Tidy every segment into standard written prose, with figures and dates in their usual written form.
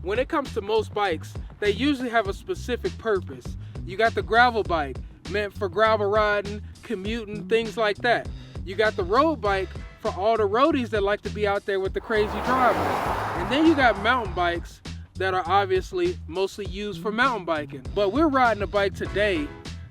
when it comes to most bikes, they usually have a specific purpose. You got the gravel bike, meant for gravel riding, commuting, things like that. You got the road bike for all the roadies that like to be out there with the crazy drivers. And then you got mountain bikes that are obviously mostly used for mountain biking. But we're riding a bike today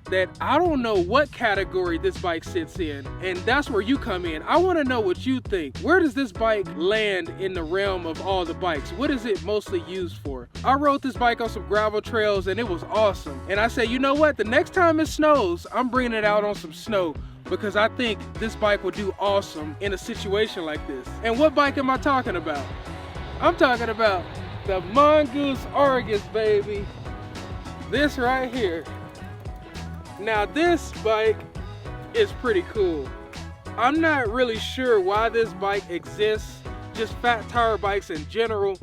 that I don't know what category this bike sits in, and that's where you come in. I want to know what you think. Where does this bike land in the realm of all the bikes? What is it mostly used for? I rode this bike on some gravel trails and it was awesome. And I said, you know what? The next time it snows, I'm bringing it out on some snow because I think this bike would do awesome in a situation like this. And what bike am I talking about? I'm talking about the Mongoose Argus, baby. This right here. Now this bike is pretty cool. I'm not really sure why this bike exists, just fat tire bikes in general,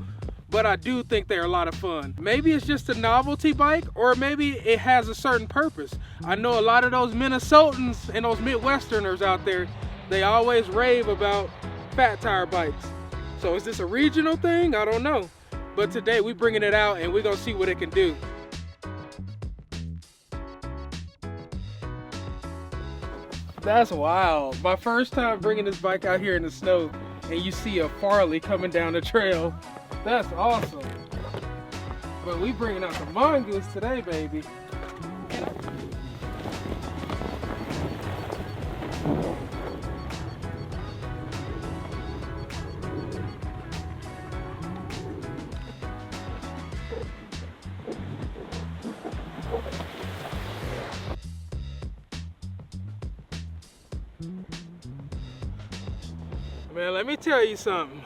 but I do think they're a lot of fun. Maybe it's just a novelty bike, or maybe it has a certain purpose. I know a lot of those Minnesotans and those Midwesterners out there, they always rave about fat tire bikes. So is this a regional thing? I don't know. But today we're bringing it out and we're gonna see what it can do. That's wild. My first time bringing this bike out here in the snow, and you see a Farley coming down the trail. That's awesome. But we bringing out the Mongoose today, baby. Man, let me tell you something.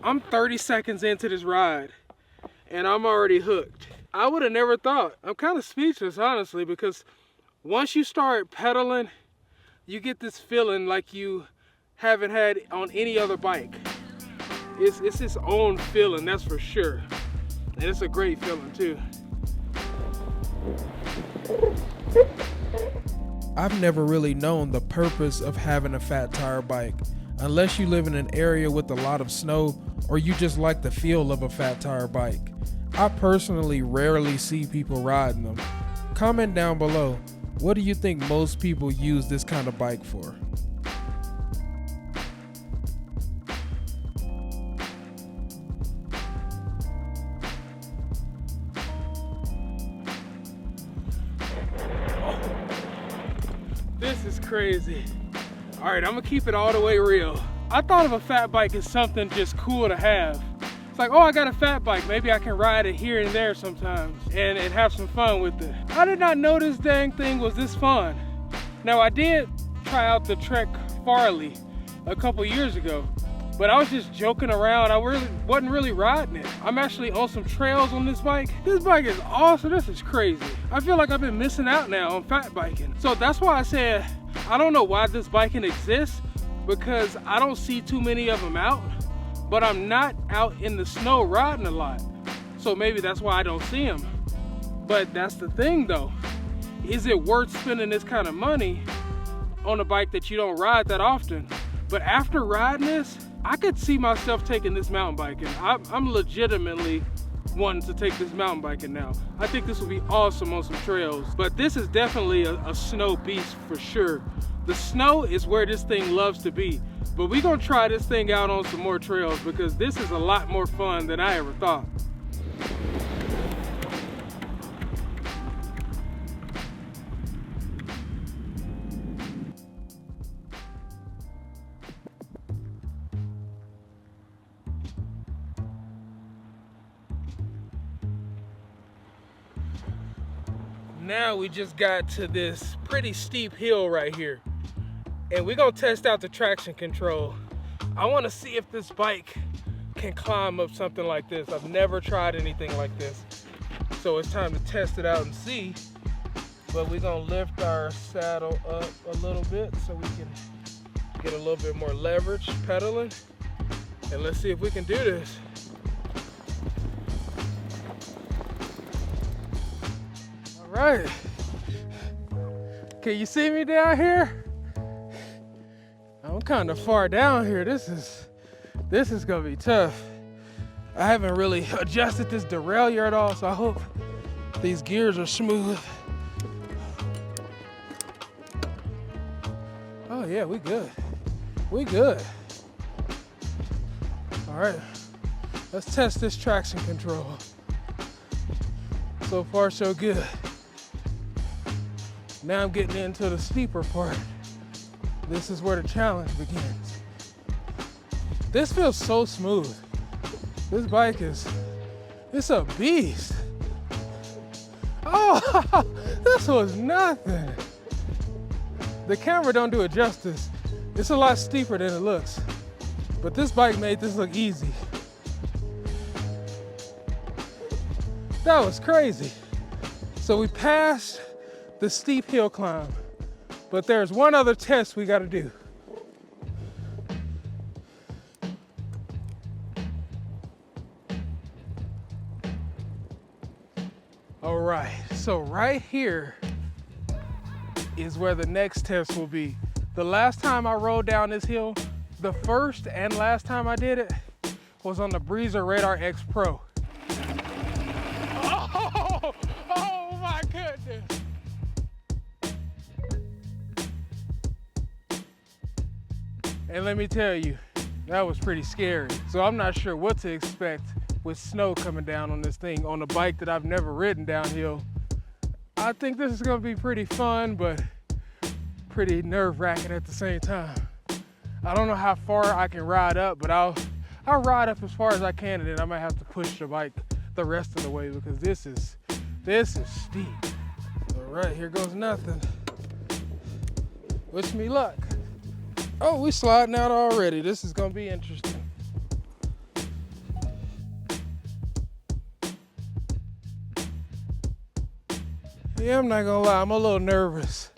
I'm 30 seconds into this ride and I'm already hooked. I would have never thought. I'm kind of speechless, honestly, because once you start pedaling, you get this feeling like you haven't had on any other bike. It's its own feeling, that's for sure. And it's a great feeling too. I've never really known the purpose of having a fat tire bike, unless you live in an area with a lot of snow or you just like the feel of a fat tire bike. I personally rarely see people riding them. Comment down below, what do you think most people use this kind of bike for? This is crazy. All right, I'm gonna keep it all the way real. I thought of a fat bike as something just cool to have. It's like, oh, I got a fat bike. Maybe I can ride it here and there sometimes and have some fun with it. I did not know this dang thing was this fun. Now, I did try out the Trek Farley a couple years ago, but I was just joking around. I wasn't really riding it. I'm actually on some trails on this bike. This bike is awesome. This is crazy. I feel like I've been missing out now on fat biking. So that's why I said, I don't know why this biking exists, because I don't see too many of them out, but I'm not out in the snow riding a lot. So maybe that's why I don't see them. But that's the thing though. Is it worth spending this kind of money on a bike that you don't ride that often? But after riding this, I could see myself taking this mountain biking. I'm legitimately wanting to take this mountain biking now. I think this will be awesome on some trails, but this is definitely a snow beast for sure. The snow is where this thing loves to be, but we're gonna try this thing out on some more trails because this is a lot more fun than I ever thought. Now we just got to this pretty steep hill right here, and we're gonna test out the traction control. I wanna see if this bike can climb up something like this. I've never tried anything like this. So it's time to test it out and see. But we're gonna lift our saddle up a little bit so we can get a little bit more leverage pedaling. And let's see if we can do this. All right. Can you see me down here? I'm kind of far down here. This is gonna be tough. I haven't really adjusted this derailleur at all, so I hope these gears are smooth. Oh yeah, we good. We good. All right, let's test this traction control. So far, so good. Now I'm getting into the steeper part. This is where the challenge begins. This feels so smooth. This bike it's a beast. Oh, this was nothing. The camera don't do it justice. It's a lot steeper than it looks. But this bike made this look easy. That was crazy. So we passed the steep hill climb, but there's one other test we gotta do. All right, so right here is where the next test will be. The last time I rode down this hill, the first and last time I did it was on the Breezer Radar X Pro. Oh my goodness. And let me tell you, that was pretty scary. So I'm not sure what to expect with snow coming down on this thing, on a bike that I've never ridden downhill. I think this is gonna be pretty fun, but pretty nerve-wracking at the same time. I don't know how far I can ride up, but I'll ride up as far as I can, and then I might have to push the bike the rest of the way because this is steep. All right, here goes nothing. Wish me luck. Oh, we sliding out already. This is gonna be interesting. Yeah, I'm not gonna lie, I'm a little nervous.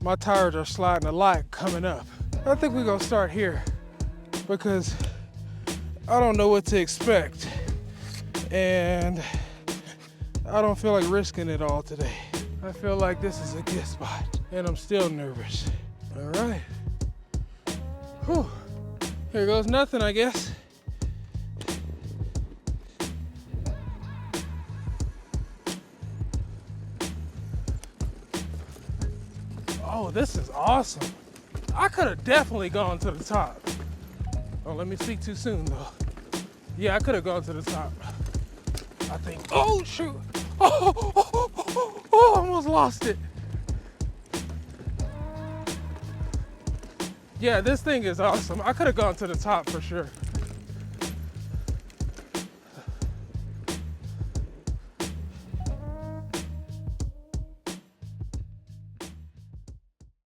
My tires are sliding a lot coming up. I think we're gonna start here because I don't know what to expect. And I don't feel like risking it all today. I feel like this is a good spot and I'm still nervous. All right. Whew. Here goes nothing, I guess. Oh, this is awesome. I could have definitely gone to the top. Oh, let me speak too soon though. Yeah, I could have gone to the top. I think, oh shoot. Oh, almost lost it. Yeah, this thing is awesome. I could have gone to the top for sure.